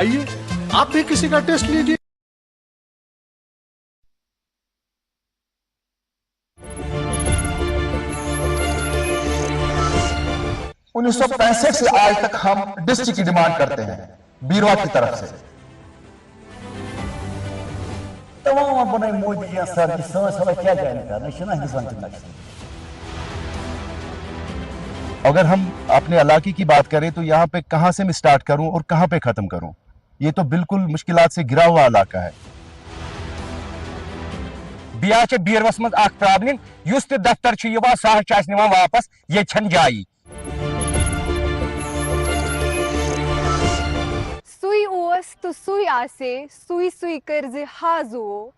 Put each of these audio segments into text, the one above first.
आइए आप भी किसी का टेस्ट लीजिए। 1965 से आज तक हम डिस्ट्रिक्ट की डिमांड करते हैं बीरवा की तरफ से। तमाम बनाई मोदी या सर की समझ क्या जाने का नशा हिंदुस्तान की नक्शा। अगर हम अपने इलाके की बात करें तो यहाँ पे कहाँ से मैं स्टार्ट करूं और कहाँ पे ख़त्म करूं, ये तो बिल्कुल मुश्किलात से घिरा हुआ इलाका है। बिया बीरवस मज प्रॉब्लम युस ते दफ्तर सह निवान वापस ये छन जाई। सुई ओस तो सुई आसे सुई सुई कर्ज हाजुओ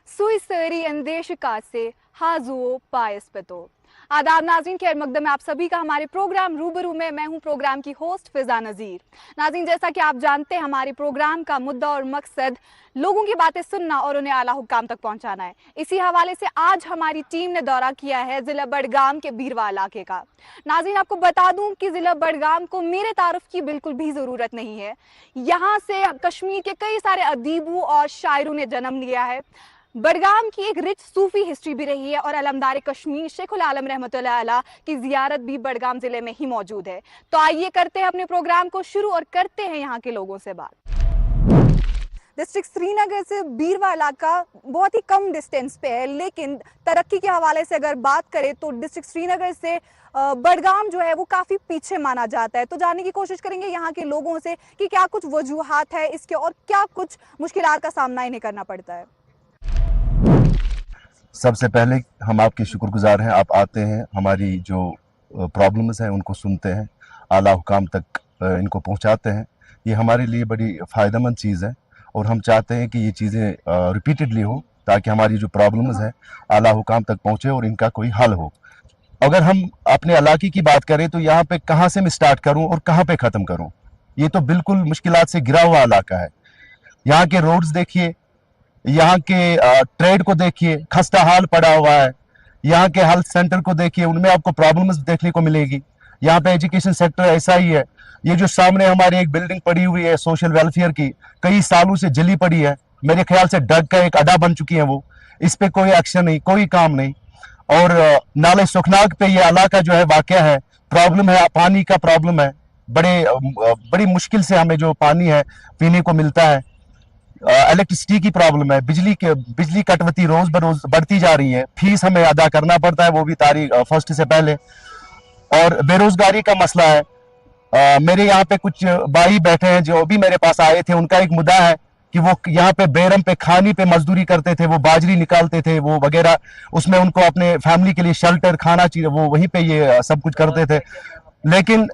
सुई सरी अंदेश कासे हाजुओ पायस पतो। आदाब नाज़रीन, खैर मकदम है आप सभी का हमारे प्रोग्राम रूबरू में। मैं हूं प्रोग्राम की होस्ट फिजा नज़ीर। नाज़रीन, जैसा कि आप जानते हैं हमारे प्रोग्राम का मुद्दा और मकसद लोगों की बातें सुनना और उन्हें आला हुक्काम तक पहुंचाना है। इसी हवाले से आज हमारी टीम ने दौरा किया है ज़िला बडगाम के बीरवा इलाके का। नाज़रीन, आपको बता दूं कि ज़िला बडगाम को मेरे तारुफ की बिल्कुल भी ज़रूरत नहीं है। यहाँ से कश्मीर के कई सारे अदीबों और शायरों ने जन्म लिया है। बडगाम की एक रिच सूफी हिस्ट्री भी रही है और अलमदार कश्मीर शेखुल आलम रहमतुल्लाह अलैह की जियारत भी बडगाम जिले में ही मौजूद है। तो आइए करते हैं अपने प्रोग्राम को शुरू और करते हैं यहाँ के लोगों से बात। डिस्ट्रिक्ट श्रीनगर से बीरवा इलाका बहुत ही कम डिस्टेंस पे है, लेकिन तरक्की के हवाले से अगर बात करें तो डिस्ट्रिक्ट श्रीनगर से बडगाम जो है वो काफ़ी पीछे माना जाता है। तो जानने की कोशिश करेंगे यहाँ के लोगों से कि क्या कुछ वजूहात है इसके और क्या कुछ मुश्किलात का सामना इन्हें करना पड़ता है। सबसे पहले हम आपके शुक्रगुजार हैं, आप आते हैं, हमारी जो प्रॉब्लम्स हैं उनको सुनते हैं, आला हुकाम तक इनको पहुंचाते हैं। ये हमारे लिए बड़ी फ़ायदेमंद चीज़ है और हम चाहते हैं कि ये चीज़ें रिपीटेडली हो ताकि हमारी जो प्रॉब्लम्स हैं आला हुकाम तक पहुँचे और इनका कोई हल हो। अगर हम अपने इलाके की बात करें तो यहाँ पे कहाँ से मैं स्टार्ट करूँ और कहाँ पे ख़त्म करूँ, ये तो बिल्कुल मुश्किलात से घिरा हुआ इलाका है। यहाँ के रोड्स देखिए, यहाँ के ट्रेड को देखिए, खस्ता हाल पड़ा हुआ है। यहाँ के हेल्थ सेंटर को देखिए, उनमें आपको प्रॉब्लम्स देखने को मिलेगी। यहाँ पे एजुकेशन सेक्टर ऐसा ही है। ये जो सामने हमारी एक बिल्डिंग पड़ी हुई है सोशल वेलफेयर की, कई सालों से जली पड़ी है, मेरे ख्याल से ड्रग का एक अड्डा बन चुकी है वो। इस पे कोई एक्शन नहीं, कोई काम नहीं। और नाले सुखनाग पे ये इलाका जो है वाक़या है, प्रॉब्लम है, पानी का प्रॉब्लम है। बड़ी मुश्किल से हमें जो पानी है पीने को मिलता है। इलेक्ट्रिसिटी की प्रॉब्लम है, बिजली कटौती रोज बरोज बढ़ती जा रही है, फीस हमें अदा करना पड़ता है वो भी तारीख 1 से पहले। और बेरोजगारी का मसला है। मेरे यहाँ पे कुछ भाई बैठे हैं जो भी मेरे पास आए थे, उनका एक मुद्दा है कि वो यहाँ पे बेरम पे खानी पे मजदूरी करते थे, वो बाजरी निकालते थे वो वगैरह, उसमें उनको अपने फैमिली के लिए शेल्टर खाना चाहिए, वो वहीं पे ये सब कुछ करते थे। लेकिन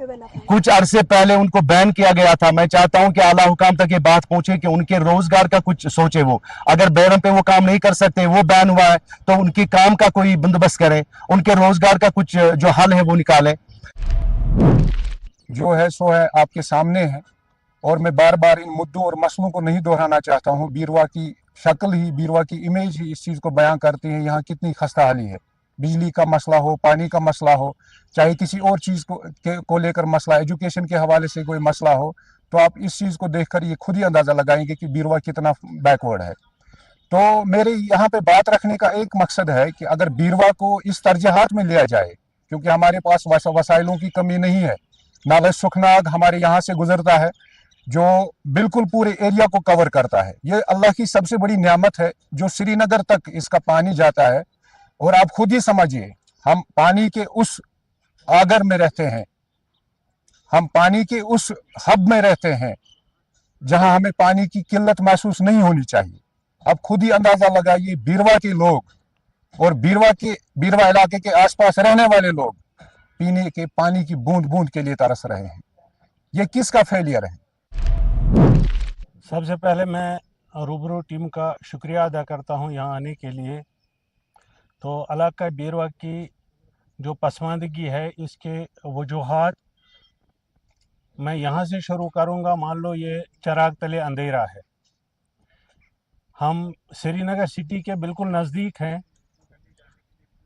कुछ अरसे पहले उनको बैन किया गया था। मैं चाहता हूं कि आला हुकाम तक ये बात पहुंचे कि उनके रोजगार का कुछ सोचे। वो अगर बैरम पे वो काम नहीं कर सकते, वो बैन हुआ है, तो उनके काम का कोई बंदोबस्त करें, उनके रोजगार का कुछ जो हल है वो निकालें। जो है सो है आपके सामने है और मैं बार बार इन मुद्दों और मसलों को नहीं दोहराना चाहता हूँ। बीरवा की शक्ल ही, बीरवा की इमेज ही इस चीज़ को बयां करती है यहाँ कितनी खस्ता हाली है। बिजली का मसला हो, पानी का मसला हो, चाहे किसी और चीज़ को लेकर मसला, एजुकेशन के हवाले से कोई मसला हो, तो आप इस चीज़ को देखकर ये खुद ही अंदाज़ा लगाएंगे कि बीरवा कितना बैकवर्ड है। तो मेरे यहाँ पे बात रखने का एक मकसद है कि अगर बीरवा को इस तरजीहात में लिया जाए, क्योंकि हमारे पास वसाइलों की कमी नहीं है। नाला सुखनाग हमारे यहाँ से गुजरता है जो बिल्कुल पूरे एरिया को कवर करता है। ये अल्लाह की सबसे बड़ी नियामत है जो श्रीनगर तक इसका पानी जाता है। और आप खुद ही समझिए, हम पानी के उस आगर में रहते हैं, हम पानी के उस हब में रहते हैं जहां हमें पानी की किल्लत महसूस नहीं होनी चाहिए। अब खुद ही अंदाजा लगाइए, बीरवा के लोग और बीरवा इलाके के आसपास रहने वाले लोग पीने के पानी की बूंद बूंद के लिए तरस रहे हैं। ये किसका फेलियर है? सबसे पहले मैं रूबरू टीम का शुक्रिया अदा करता हूं यहाँ आने के लिए। तो इलाका बीरवा की जो पसमानदगी है, इसके वजूहात मैं यहाँ से शुरू करूँगा। मान लो ये चराग तले अंधेरा है। हम श्रीनगर सिटी के बिल्कुल नज़दीक हैं।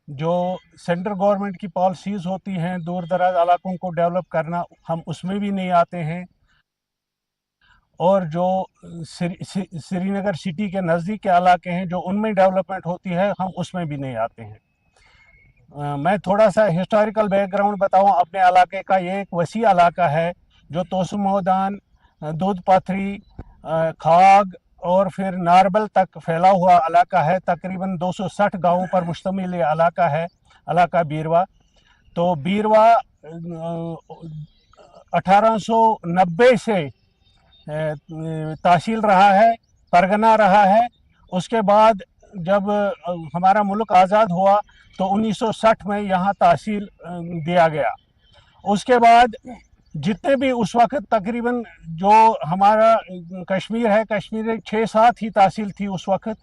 जो सेंट्रल गवर्नमेंट की पॉलिसीज़ होती हैं दूर दराज इलाकों को डेवलप करना, हम उसमें भी नहीं आते हैं। और जो श्रीनगर सिटी के नज़दीक के इलाके हैं जो उनमें डेवलपमेंट होती है, हम उसमें भी नहीं आते हैं। मैं थोड़ा सा हिस्टोरिकल बैकग्राउंड बताऊं अपने इलाके का। ये एक वसी इलाका है जो तोसु मैदान, दूध पाथरी, खाग और फिर नारबल तक फैला हुआ इलाका है। तकरीबन 260 गांवों पर मुश्तमिल ये इलाका है, इलाका बीरवा। तो बीरवा 1890 से तहसील रहा है, परगना रहा है। उसके बाद जब हमारा मुल्क आज़ाद हुआ तो 1960 में यहाँ तहसील दिया गया। उसके बाद जितने भी उस वक्त तकरीबन जो हमारा कश्मीर है, कश्मीर 6-7 ही तहसील थी उस वक्त,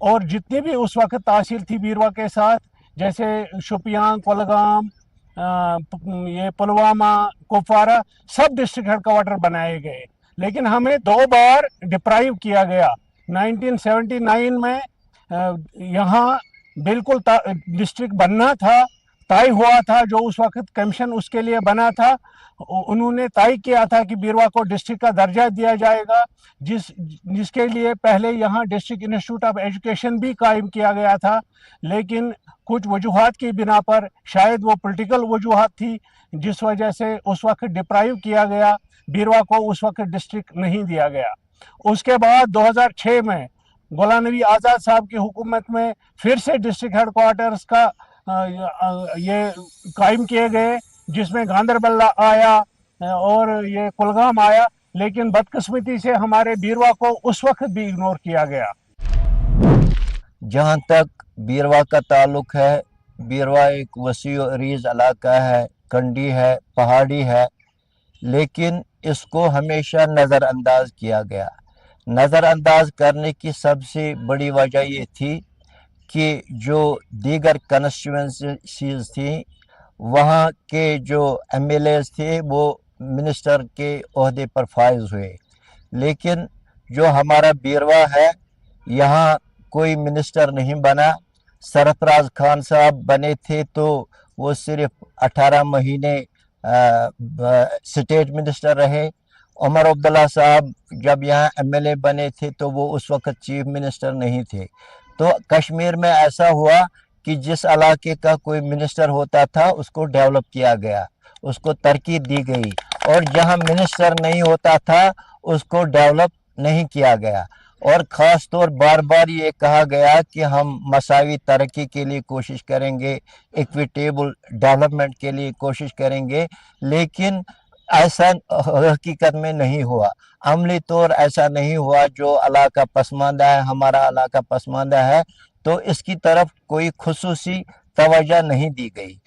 और जितनी भी उस वक्त तहसील थी बीरवा के साथ, जैसे शुपियां, कुलगाम, ये पुलवामा, कुपवारा, सब डिस्ट्रिक्ट हेडक्वार्टर बनाए गए। लेकिन हमें 2 बार डिप्राइव किया गया। 1979 में यहाँ बिल्कुल डिस्ट्रिक्ट बनना था, तय हुआ था। जो उस वक्त कमीशन उसके लिए बना था, उन्होंने तय किया था कि बीरवा को डिस्ट्रिक्ट का दर्जा दिया जाएगा, जिसके लिए पहले यहाँ डिस्ट्रिक्ट इंस्टीट्यूट ऑफ एजुकेशन भी कायम किया गया था। लेकिन कुछ वजूहात की बिना पर, शायद वो पॉलिटिकल वजूहात थी, जिस वजह से उस वक्त डिप्राइव किया गया, बीरवा को उस वक्त डिस्ट्रिक्ट नहीं दिया गया। उसके बाद 2006 में गुलाम नबी आज़ाद साहब की हुकूमत में फिर से डिस्ट्रिक्ट हेडक्वार्टर्स का ये कायम किए गए, जिसमें गांधरबल आया और ये कुलगाम आया। लेकिन बदकिस्मती से हमारे बीरवा को उस वक्त भी इग्नोर किया गया। जहाँ तक बीरवा का ताल्लुक है, बीरवा एक वसी और अरीज इलाका है, कंडी है, पहाड़ी है, लेकिन इसको हमेशा नज़रअंदाज किया गया। नज़रअंदाज करने की सबसे बड़ी वजह ये थी कि जो दीगर कंस्टिट्यूंसीज थी, वहाँ के जो एमएलएज थे वो मिनिस्टर के ओहदे पर फाइज हुए। लेकिन जो हमारा बीरवा है, यहाँ कोई मिनिस्टर नहीं बना। सरफराज खान साहब बने थे तो वो सिर्फ 18 महीने स्टेट मिनिस्टर रहे। उमर अब्दुल्ला साहब जब यहाँ एमएलए बने थे तो वो उस वक्त चीफ मिनिस्टर नहीं थे। तो कश्मीर में ऐसा हुआ कि जिस इलाके का कोई मिनिस्टर होता था उसको डेवलप किया गया, उसको तरक्की दी गई, और जहाँ मिनिस्टर नहीं होता था उसको डेवलप नहीं किया गया। और ख़ास तौर बार बार ये कहा गया कि हम मसावी तरक्की के लिए कोशिश करेंगे, इक्विटेबल डेवलपमेंट के लिए कोशिश करेंगे, लेकिन ऐसा हकीकत में नहीं हुआ। अमली तौर ऐसा नहीं हुआ। जो इलाका पसमानदा है, हमारा इलाका पसमानदा है, तो इसकी तरफ कोई खुसूसी तवज्जो नहीं दी गई।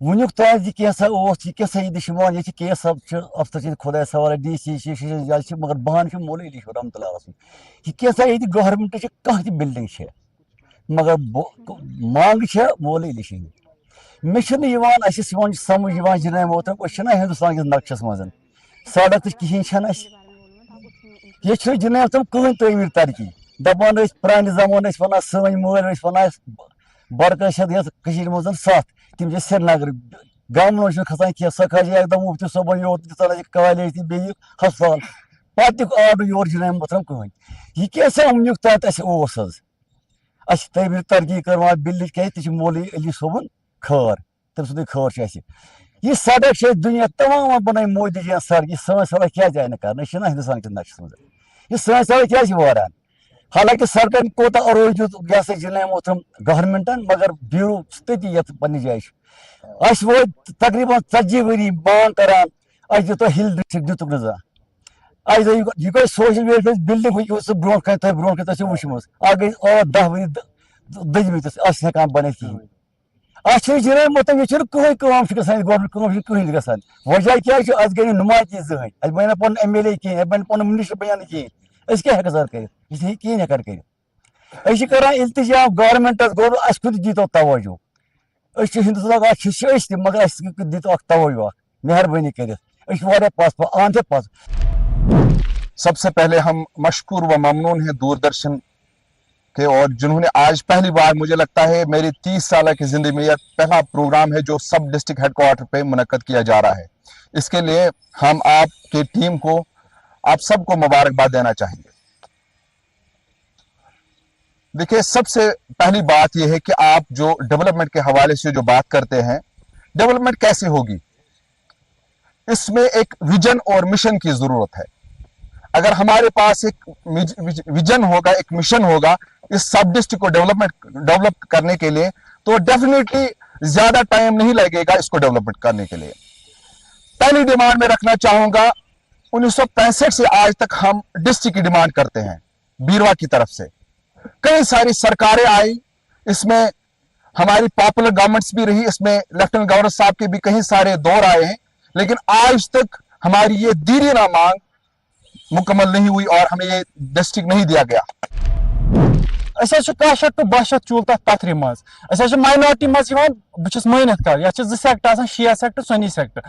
वुनुक ताज कैसा ओस कैसा ये दिशमान ये केस सब अफसर खुदा सवाल डीसी मगर बहान मोल रहमतुल्लाह ये कैसा ये गवर्नमेंट कह बिल्डिंग मगर मांग मोल मे समझ जनाब मोहतरम हिंदुस्तान किस नक्शस मज सड़क तो कहें ये जनाब तम कहीं तमीर तरक्की दपान प्रान जमान वन सन मल वन बरकत मज 7 तम श्रीनगर गामन खसान कह सह खज एकदम मुफ्ती सोबन योर कॉलेज बे हस्पताल पत आर्डर योर जनाब मोहतरम कहें यह कैसा वुनुक तत तमीर तरक्की कर बिल्डिंग क्या मौलवी अली सोबन खर तम सुंद खर यह सड़क दुनिया तमाम बनाई मोदी जी सड़क यह सन सड़क क्या जाए कर हिंदुस्तान के नक्शस मज यह सन सड़क क्या वारान। हालांकि सरकार कोता अरोज दित यह जनाब मोहतरम गवर्नमेंटन मगर ब्यूरो तती ये पन्ने जाए वो तकरीबन 40 वरी बान करान दित हिल डिस्ट्रिक्ट दितुक न यह गई सोशल वेलफेयर बिल्डिंग ब्रो ब्रो वुचम गई 10 वरी दजमित हेकान बन कहें जनाब मोहतरम ये कहीं गवर्नमेंट कहीं ग वजह क्या अत गई नुमाइंदगी जहन अत बन पुन एमएलए कहें बन पुन मिनिस्टर बयान कहें क्या हेक सर कर कहें हेकान कर इल्तिजा गवर्नमेंटस गो खुद दीतो तवज्जो हिंदुस्तान मगर दीतो तवज्जो मेहरबानी कर पस आन पस। सबसे पहले हम मशकूर व ममनून हैं दूरदर्शन के, और जिन्होंने आज पहली बार मुझे लगता है मेरी 30 साल की ज़िंदगी में यह पहला प्रोग्राम है जो सब डिस्ट्रिक्ट हेडक्वार्टर पे मुनक्कद किया जा रहा है। इसके लिए हम आपकी टीम को आप सबको मुबारकबाद देना चाहेंगे। देखिए, सबसे पहली बात यह है कि आप जो डेवलपमेंट के हवाले से जो बात करते हैं, डेवलपमेंट कैसे होगी, इसमें एक विजन और मिशन की जरूरत है। अगर हमारे पास एक विजन होगा, एक मिशन होगा इस सब डिस्ट्रिक्ट को डेवलप करने के लिए, तो डेफिनेटली ज्यादा टाइम नहीं लगेगा इसको डेवलपमेंट करने के लिए। पहली डिमांड में रखना चाहूंगा, 1965 से आज तक हम डिस्ट्रिक्ट की डिमांड करते हैं बीरवा की तरफ से। कई सारी सरकारें आई, इसमें हमारी पॉपुलर गवर्नमेंट्स भी रही, इसमें लेफ्टिनेंट गवर्नर साहब के भी कई सारे दौर आए हैं, लेकिन आज तक हमारी ये दीरीना मांग मुकम्मल नहीं हुई और हमें ये डिस्ट्रिक्ट नहीं दिया गया। अस 50 to 52 चूल तथ पथर मज माइनॉरिटी मज बहुत मानित कर ये 2 सेक्ट शिया सेक्ट सनी सेक्ट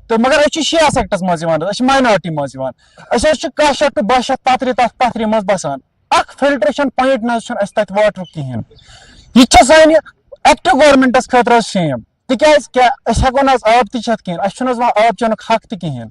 तो मगर अस शिया सेक्टस मज माइनॉरिटी मज 50 to 52 पथर तथ पथर मज बसान फिल्ट्रेशन पॉइंट न तथ वाटर कहें यह सान एक्टिव गवर्नमेंटस खतर शेम तिकाज क्या हेको न आब तथ कहें अस आब चेन हक तहें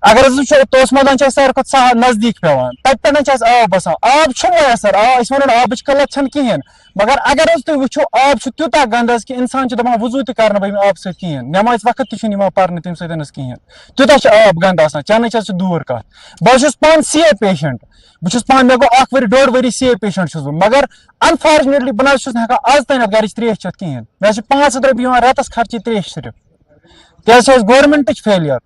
अगर वो तोस मैदान सारे खुद नजदीक पेवान तत पे आब बसान आब मैसर वो आब कलत कहें मगर अगर तुम वो आब तूता गंद कि इंसान दपान वजू तक आब सत कहें नमाज वक्त तम पर्न तम कहें तूता आब गंद चन दूर कत बहुत पान CA पेशेंट बहुत पान मे गो 1 वरी 1.5 वरी CA पेशेंट मगर अनफॉर्चुनेटली बह ना आज तक गर त्रेश चत कहें मे 500 रपये रतस खर्च त्रेश सिर्फ क्या गवर्नमेंट फेलियर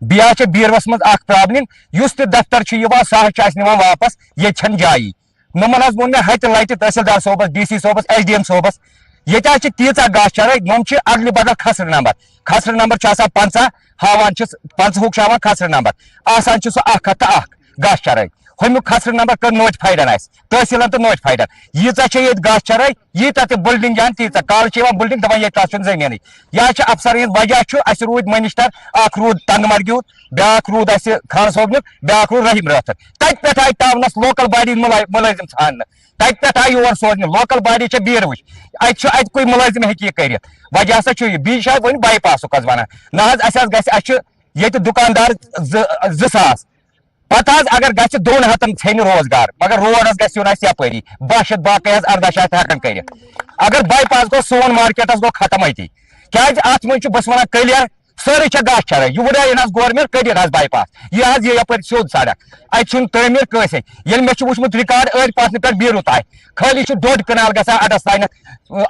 बिया बीरवस मज प्रॉब्लम उस दफ्तर सह वापस ये जाई नमन वो मे हत लट तहसीलदार सोबस DC सोबस SDM सोबस ये तीचा गाछ चराई नम अदल बदल खसर नंबर 50 हावान 50 खसर नंबर आसान सह 1 हथ 1 गाछ चराई हमुक खसर नंबर कर नोटिफाइडन तहसीलन तो नोटिफाइडन यीचा ये गाछ चराई यीता तो बिल्डिंग जान तीचा कॉल बिल्डिंग दपान ये जमीन यह अफसर वजह अस रूद मनिस्टर अख रूद तंगमर्गी ब्या रूद खान सोबन ब्या रूद रहीम रथर तत पे आय टाउनस लोकल बॉडी मुलाजिम छान तत पे आय योर सोजन लोकल बॉडी बीरवच अत कोई मुलाजिम हे कर वजह सह बी वो बाईपास वन ना दुकानदार 2,000 पता अगर गि 2 हथन छेन रोजगार मगर रोडस गुन यपरी 12 बाकी 18 हेकन कर अगर बाईपास गो सोन मार्केटस गो खत्म अति क्या अत मज बस वन क्लियर सारी गाछ चराई यह वो गवर्नमेंट कड़ बाईपास यह यप सोद सड़क अत तमीर कंस ये मे वुचमुत रिकॉर्ड अड़ पत्न पे बीरू ताय खाली 1.5 कनाल ग अडस तान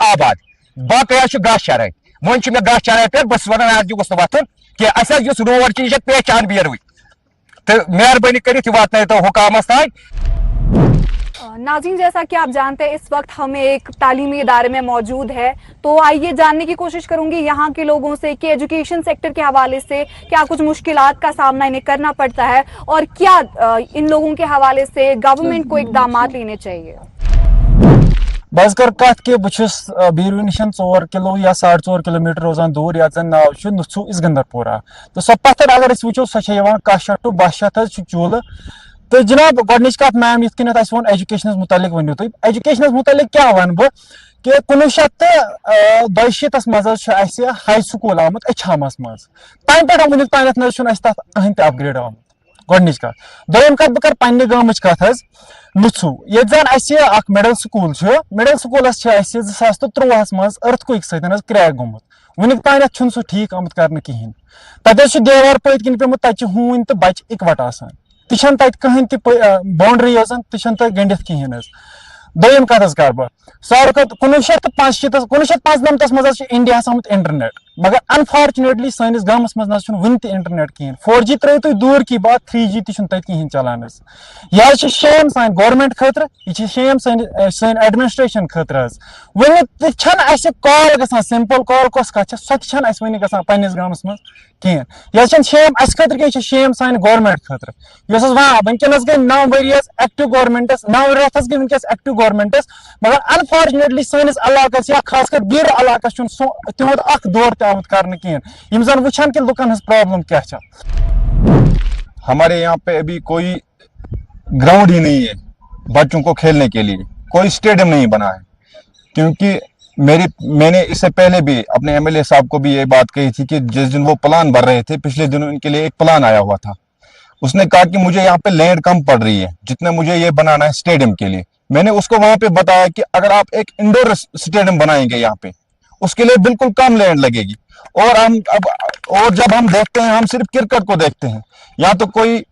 आबाद बाकी गाछ चराई वो मे गाछ चराई पे बस वन आज गुस वथन कि अस रोड यह पहचान बीरव तो मेहरबानी कर तो हुकामस ताई। नाज़रीन, जैसा कि आप जानते हैं इस वक्त हम एक तालीमी इदारे में मौजूद है, तो आइए जानने की कोशिश करूंगी यहाँ के लोगों से कि एजुकेशन सेक्टर के हवाले से क्या कुछ मुश्किलात का सामना इन्हें करना पड़ता है और क्या इन लोगों के हवाले से गवर्नमेंट को इकदाम लेने चाहिए। बस कर कत कि बहुत बीरव नश 4 किलो या 4.5 किलोमीटर रोजान दूर या नाव नुत्सू इसगंदरपोरा तो सो पत्थर अगर वो सो 50 to 52 चूल तो जनाब गोडनिच कत मैम ये वो एजुकेशन मुतलिक वनो तुम एजुकेशन मुतलिक क्या वन बह कि 1962 मज हाई स्कूल आमुत अच्छामस मज तम पे वन तान तथ कहें अपग्रेड आमुत गोडनिच कत दोम कत बह कर पन्ने गामच कत नुत्सू ये जन मिडल स्कूलस 2023 मज अर्थक्वेक सत क्रैक गोमुत वुनिक तान सह ठीक आमुत कर कहें तत देवार पत किन पेमुत तत हून तो बच इकवट आसान तह तत कहें बाउंड्री तह तत गंडित कहें दोम कत कर बह सारे 1995 मज इंडिया आमुत इंटरनेट मगर अनफॉर्चुनेटली सैनिस गामस मज वन इंटरनेट कहें 4G त्रो तुम दूर की बात 3G तत कहें चलान यह शेम सान गवर्नमेंट खतर यह शेम सान एडमिनिस्ट्रेशन खतर वन कॉल ग सिंपल कॉल कस कत सो वन ग पन्निस गामस मज कहें यह शेम अस खतर कह शेम सान गवर्नमेंट खतर वनकस गई 9 वरी एक्टिव गवर्नमेंटस 9 रथस गई वनकस एक्टिव गवर्नमेंटस मगर अनफॉर्चुनेटली सैनिस इलाकस या खास कर बीर इलाकस तिहुद दौर आमुत कर कहें जन वुचान कि लुकन प्रॉब्लम क्या। हमारे यहाँ पे अभी कोई ग्राउंड ही नहीं है बच्चों को खेलने के लिए, कोई स्टेडियम नहीं बना है, क्योंकि मैंने इससे पहले भी अपने MLA साहब को भी ये बात कही थी कि जिस दिन वो प्लान भर रहे थे पिछले दिनों इनके लिए एक प्लान आया हुआ था उसने कहा कि मुझे यहाँ पे लैंड कम पड़ रही है जितने मुझे ये बनाना है स्टेडियम के लिए। मैंने उसको वहां पे बताया कि अगर आप एक इंडोर स्टेडियम बनाएंगे यहाँ पे, उसके लिए बिल्कुल कम लैंड लगेगी। और जब हम देखते हैं, हम सिर्फ क्रिकेट को देखते हैं, यहाँ तो कोई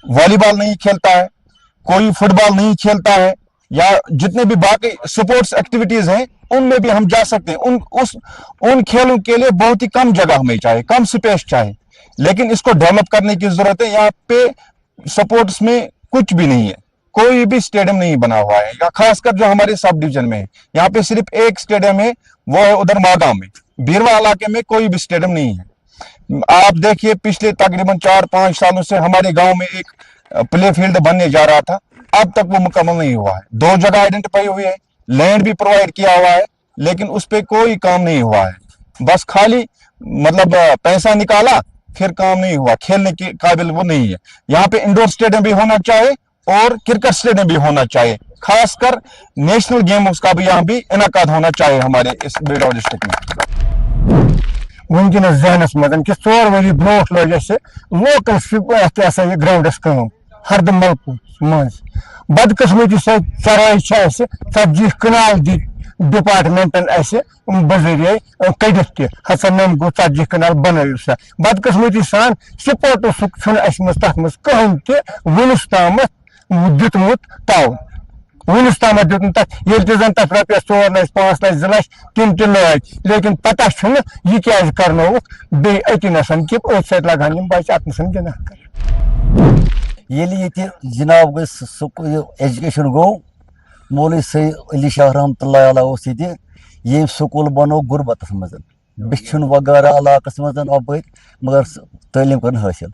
वॉलीबॉल नहीं खेलता है, कोई फुटबॉल नहीं खेलता है, या जितने भी बाकी स्पोर्ट्स एक्टिविटीज हैं उनमें भी हम जा सकते हैं। उन खेलों के लिए बहुत ही कम जगह हमें चाहिए, कम स्पेस चाहिए, लेकिन इसको डेवलप करने की जरूरत है। यहाँ पे स्पोर्ट्स में कुछ भी नहीं है, कोई भी स्टेडियम नहीं बना हुआ है, या खासकर जो हमारे सब डिवीजन में है, यहाँ पे सिर्फ एक स्टेडियम है, वो है उधर मागांव में। बीरवा इलाके में कोई भी स्टेडियम नहीं है। आप देखिए पिछले तकरीबन 4-5 सालों से हमारे गांव में एक प्ले फील्ड बनने जा रहा था, अब तक वो मुकम्मल नहीं हुआ है। 2 जगह आइडेंटिफाई हुई है, लैंड भी प्रोवाइड किया हुआ है, लेकिन उस पर कोई काम नहीं हुआ है। बस खाली मतलब पैसा निकाला, फिर काम नहीं हुआ, खेलने के काबिल वो नहीं है। यहाँ पे इंडोर स्टेडियम भी होना चाहिए और क्रिकेट स्टेडियम भी होना चाहिए, खासकर नेशनल गेम्स का भी यहाँ भी इनकाद होना चाहिए हमारे इस बेलवा डिस्ट्रिक्ट में। वनकस जहनस मज कि 4 वरी ब्रोट लग लोकल ग्राउंडस हरदम मलक मज बदकस्मती सराय 40 कनाल दी डिपार्टमेंटन बजरिए कड़ित तम गो 40 कनाल बन सा बदकस्मती सान स्पोर्ट्स तथ मज कहीं वुनस ताम दितमुत ताउन वुनस ताम दितन तथ ये जन तथ रपस 4 लाख 5 लाख 2 लाख तम लग, लेकिन पता यह क्या करनोक बे अतनसन कि अथ सत लगान बच्चे अतनसन गिंदा ये जनाब गई एजुकेशन गो मौलवी सईद अली शाह रहमतुल्लाह अलैह ये स्कूल बनो गुरबत मज बिछुन वगैरह इलाकस मज अपर मगर तालीम कर हासिल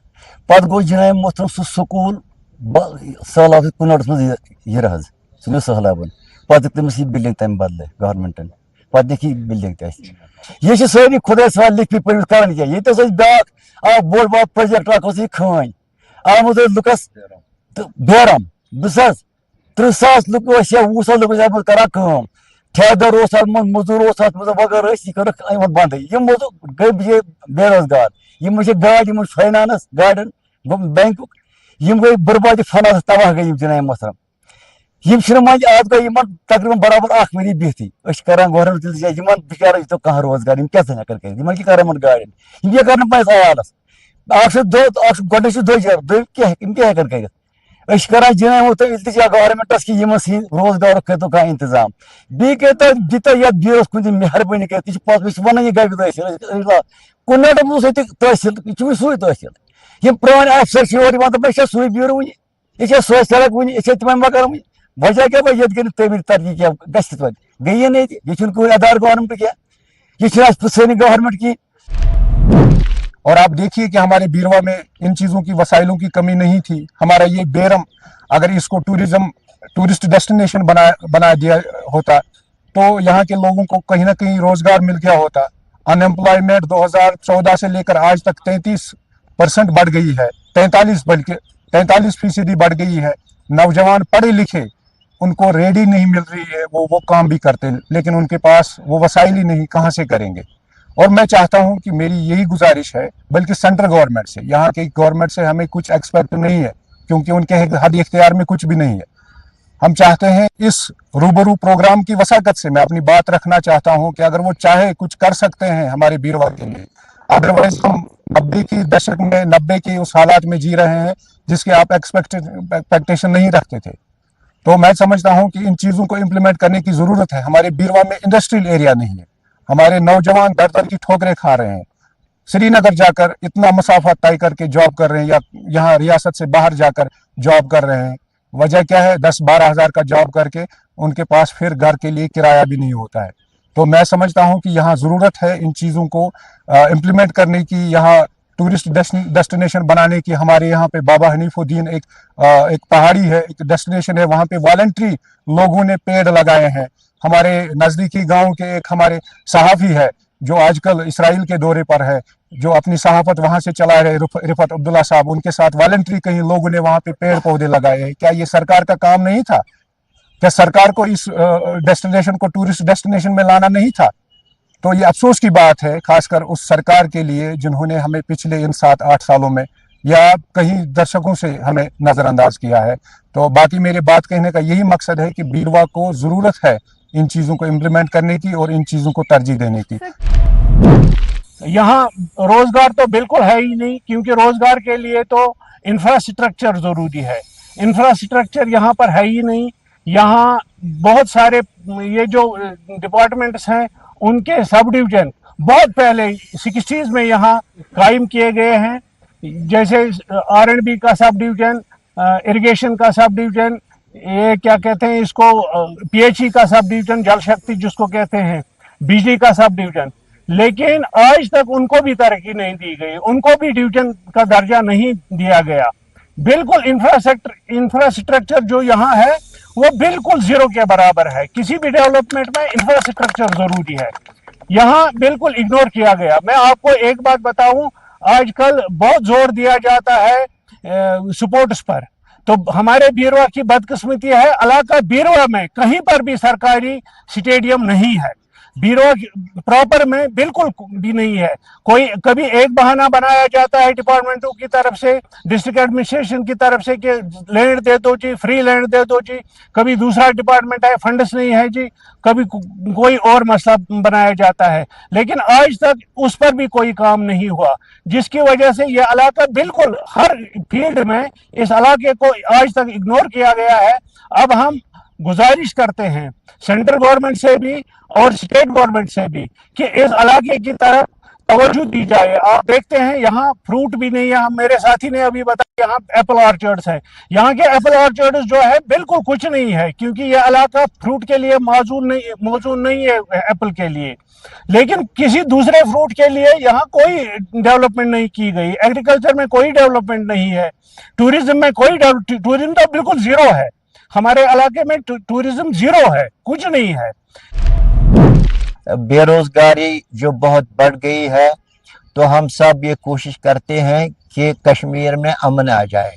पत गो जनाब मोहतरम सह स्कूल सैलाब कुनस मज यह सह सहलाबन पत तमिस यह बिल्डिंग तम बदल गवर्नमेंटन पत दिख बिल्डिंग तह सारी खुदा सवाल लिख पढ़ कर क्या ब्या बोड़ बार प्रोजेक्ट खान आमुत लुकस बेरम 30,000 लुक 20,000 लुक करान ठेकेदार मजदूर वगैरह यह बंद गई बेरोजगार यम गाड़ फाइनानस गाड़न बैंक गई बर्बादी फलास तबाह गई जनाब मोहतरम मंज आज गई तकरीबन बराबर 1 वी बिहती करान गवर्नमेंट बिचार तो कह रोजगार क्या कर गाड़न यह कर आयालस गोडे दजर क्या कर जनाब इल्तिजा गवर्नमेंटस कि रोजगार करो कह इंतजाम बी दिता ये बीरस कुछ मेहरबानी कर वन यह गई तहसील कुन्नट तहसील यह सू तहसील यम प्रान अफसर और सू बीर वन यह सो सड़क वन यह तम मकान वन वजह क्या ये गई तमीर तरक्की क्या गई ये कोई अदार गवर्नमेंट क्या यह सानी गवर्नमेंट की। और आप देखिए कि हमारे बीरवा में इन चीज़ों की वसाइलों की कमी नहीं थी। हमारा ये बेरम अगर इसको टूरिस्ट डेस्टिनेशन बना दिया होता तो यहाँ के लोगों को कहीं ना कहीं रोजगार मिल गया होता। अनएम्प्लॉयमेंट 2014 से लेकर आज तक 33% बढ़ गई है, 43% बढ़ गई है। नौजवान पढ़े लिखे उनको रेडी नहीं मिल रही है, वो काम भी करते लेकिन उनके पास वो वसाइल ही नहीं, कहाँ से करेंगे। और मैं चाहता हूं कि मेरी यही गुजारिश है, बल्कि सेंट्रल गवर्नमेंट से, यहाँ के गवर्नमेंट से हमें कुछ एक्सपेक्ट नहीं है क्योंकि उनके हद इख्तियार में कुछ भी नहीं है। हम चाहते हैं इस रूबरू प्रोग्राम की वसाकत से मैं अपनी बात रखना चाहता हूं कि अगर वो चाहे कुछ कर सकते हैं हमारे बीरवा के लिए। अदरवाइज हम 90 के दशक में 90 के उस हालात में जी रहे हैं जिसके आप एक्सपेक्टेशन नहीं रखते थे। तो मैं समझता हूं कि इन चीज़ों को इम्प्लीमेंट करने की ज़रूरत है। हमारे बीरवा में इंडस्ट्रियल एरिया नहीं है, हमारे नौजवान दर की ठोकरें खा रहे हैं, श्रीनगर जाकर इतना मसाफा तय करके जॉब कर रहे हैं या यहाँ रियासत से बाहर जाकर जॉब कर रहे हैं। वजह क्या है, 10-12 हज़ार का जॉब करके उनके पास फिर घर के लिए किराया भी नहीं होता है। तो मैं समझता हूँ कि यहाँ ज़रूरत है इन चीज़ों को इम्प्लीमेंट करने की, यहाँ टूरिस्ट डेस्टिनेशन बनाने की। हमारे यहाँ पे बाबा हनीफुद्दीन एक पहाड़ी है, एक डेस्टिनेशन है, वहाँ पे वॉलंटरी लोगों ने पेड़ लगाए हैं। हमारे नज़दीकी गांव के एक हमारे सहाफ़ी है जो आजकल इसराइल के दौरे पर है, जो अपनी सहाफत वहाँ से चला रहे, रिफत अब्दुल्ला साहब, उनके साथ वॉलंटरी कहीं लोगों ने वहाँ पे पेड़ पौधे लगाए हैं। क्या ये सरकार का काम नहीं था? क्या सरकार को इस डेस्टिनेशन को टूरिस्ट डेस्टिनेशन में लाना नहीं था? तो ये अफसोस की बात है, खासकर उस सरकार के लिए जिन्होंने हमें पिछले इन 7-8 सालों में या कहीं दर्शकों से हमें नज़रअंदाज किया है। तो बाकी मेरे बात कहने का यही मकसद है कि बीरवा को ज़रूरत है इन चीज़ों को इम्प्लीमेंट करने की और इन चीज़ों को तरजीह देने की। यहाँ रोजगार तो बिल्कुल है ही नहीं, क्योंकि रोजगार के लिए तो इंफ्रास्ट्रक्चर जरूरी है। इंफ्रास्ट्रक्चर यहाँ पर है ही नहीं। यहाँ बहुत सारे ये जो डिपार्टमेंट्स हैं उनके सब डिवीजन बहुत पहले 60s में यहाँ कायम किए गए हैं, जैसे R&B का सब डिवीजन, इरिगेशन का सब डिवीजन, ये क्या कहते हैं इसको, PHE का सब डिवीजन, जल शक्ति जिसको कहते हैं, बिजली का सब डिवीजन। लेकिन आज तक उनको भी तरक्की नहीं दी गई, उनको भी डिवीजन का दर्जा नहीं दिया गया। बिल्कुल इंफ्रास्ट्रक्चर जो यहाँ है वो बिल्कुल जीरो के बराबर है। किसी भी डेवलपमेंट में इंफ्रास्ट्रक्चर जरूरी है, यहाँ बिल्कुल इग्नोर किया गया। मैं आपको एक बात बताऊं, आजकल बहुत जोर दिया जाता है स्पोर्ट्स पर, तो हमारे बीरवा की बदकिस्मती है, इलाका बीरवा में कहीं पर भी सरकारी स्टेडियम नहीं है। बीरवा प्रॉपर में बिल्कुल भी नहीं है। कोई कभी एक बहाना बनाया जाता है डिपार्टमेंटों की तरफ से, डिस्ट्रिक्ट एडमिनिस्ट्रेशन की तरफ से कि लैंड दे दो जी, फ्री लैंड दे दो जी। कभी दूसरा डिपार्टमेंट है, फंड्स नहीं है जी। कभी कोई और मसला बनाया जाता है, लेकिन आज तक उस पर भी कोई काम नहीं हुआ, जिसकी वजह से ये इलाका बिल्कुल हर फील्ड में इस इलाके को आज तक इग्नोर किया गया है। अब हम गुजारिश करते हैं सेंट्रल गवर्नमेंट से भी और स्टेट गवर्नमेंट से भी कि इस इलाके की तरफ तवज्जो दी जाए। आप देखते हैं यहाँ फ्रूट भी नहीं है, मेरे साथी ने अभी बताया यहाँ एप्पल ऑर्चर्ड्स है। यहाँ के एप्पल ऑर्चर्ड्स जो है बिल्कुल कुछ नहीं है, क्योंकि यह इलाका फ्रूट के लिए मौजूद नहीं है एप्पल के लिए। लेकिन किसी दूसरे फ्रूट के लिए यहाँ कोई डेवलपमेंट नहीं की गई, एग्रीकल्चर में कोई डेवलपमेंट नहीं है, टूरिज्म में कोई टूरिज्म तो बिल्कुल जीरो है। हमारे इलाके में टूरिज्म जीरो है, कुछ नहीं है। बेरोजगारी जो बहुत बढ़ गई है, तो हम सब ये कोशिश करते हैं कि कश्मीर में अमन आ जाए।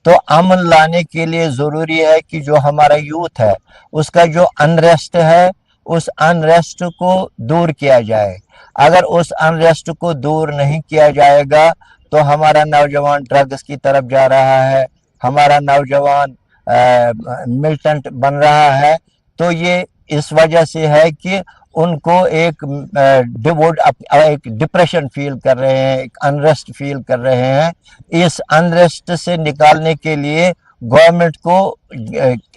तो अमन लाने के लिए ज़रूरी है कि जो हमारा यूथ है उसका जो अनरेस्ट है, उस अनरेस्ट को दूर किया जाए। अगर उस अनरेस्ट को दूर नहीं किया जाएगा तो हमारा नौजवान ड्रग्स की तरफ जा रहा है, हमारा नौजवान मिलिटेंट बन रहा है। तो ये इस वजह से है कि उनको एक डिप्रेशन फील कर रहे हैं, एक अनरेस्ट फील कर रहे हैं। इस अनरेस्ट से निकालने के लिए गवर्नमेंट को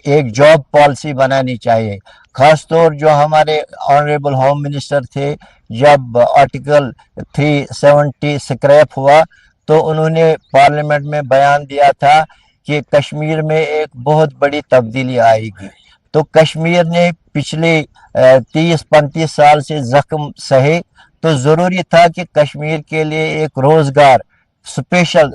एक जॉब पॉलिसी बनानी चाहिए। खासतौर जो हमारे ऑनरेबल होम मिनिस्टर थे, जब आर्टिकल 370 स्क्रैप हुआ तो उन्होंने पार्लियामेंट में बयान दिया था कि कश्मीर में एक बहुत बड़ी तब्दीली आएगी। तो कश्मीर ने पिछले 30-35 साल से जख्म सहे, तो ज़रूरी था कि कश्मीर के लिए एक स्पेशल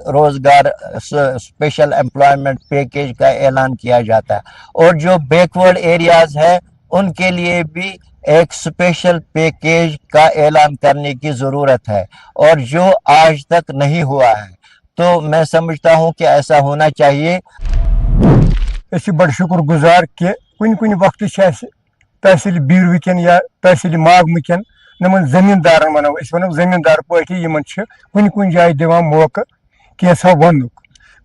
एम्प्लॉयमेंट पैकेज का ऐलान किया जाता है, और जो बैकवर्ड एरियाज है उनके लिए भी एक स्पेशल पैकेज का ऐलान करने की ज़रूरत है, और जो आज तक नहीं हुआ है। तो मैं समझता हूँ कि ऐसा होना चाहिए। बड़ शुक्र गुजार कि कुन वक्त तहसील बीरव कन या तहसील मागम कन नमन जमींदार वनो जमींदार पार्टी कुन जाए दिवान मौका कैसा वन।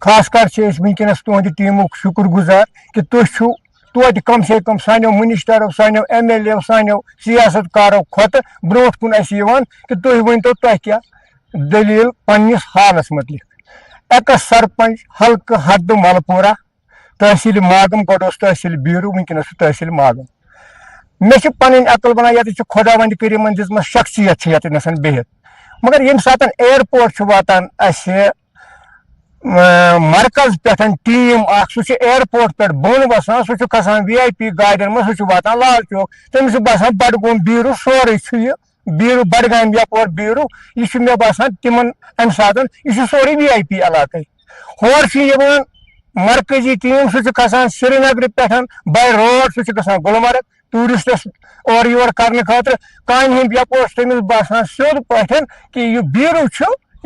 खास कर वनकस तुंद टीमुक शुक्र गुजार कि तुम तोत कम से कम सानो मिनिस्टरों, सानो MLA, सानो सियासतकारों खुद ब्रो कुन कि तुम वन तो तुह क्या दलील पन्निस हालस मुतलिक। एक्स सरपंच हल्का हद मलपुरा तहसील मागम गो तहसील बीरू वनकस तहसील मागम। मे पन अकल वन ये खुदावंद करीमन दिम शख्सियत ये बिहत, मगर ये सात एयरपोर्ट वातान मरकज पे टीम सह एयरपोर्ट पे बोन बसान, सह खसान VIP गाड़ियों में, सह वातान लाल चौक, तमिस बसान बडगोम बीरू सोरे बीरू बडगाम यपर बीरू यह मे बसान तिमन अम सात यह सोरे VIP इलाक। होर मरकजी टीम सह खसान श्रीनगर पे बाय रोड, सह गसान गुलमर्ग टूरिस्टस और योर करने खातर कान हंद यपोर तमिस बसान सोद पे कि यह बीरू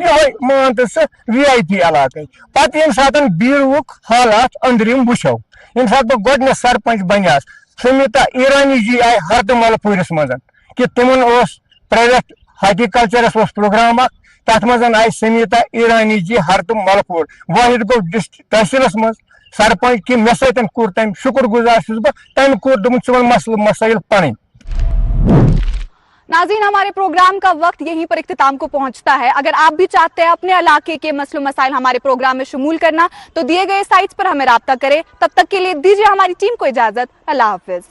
ये मान तो VIP इलाक। पत ये सात बीरुक हालात अंदरिम वो ये सात बह गोडन सरपंच बनियास, सुमिता ईरानी जी आए हरद मलपुरस मज कि तिमन प्राइवेट हार्टिकल्चरस प्रोग्राम तथ मज आय सनीता ईरानी जी हरतम मलकोट वाहिद गो तहसीलस मज सरपंच कि मे सतन कोर तम शुक्र गुजार तम कोर दोपन वन मसल मसाइल पन। नाज़रीन, हमारे प्रोग्राम का वक्त यहीं पर इख्तिताम को पहुंचता है। अगर आप भी चाहते हैं अपने इलाके के मसलों मसाइल हमारे प्रोग्राम में शमूल करना तो दिए गए साइट्स पर हमें राब्ता करें। तब तक के लिए दीजिए हमारी टीम को इजाजत। अल्लाह हाफिज।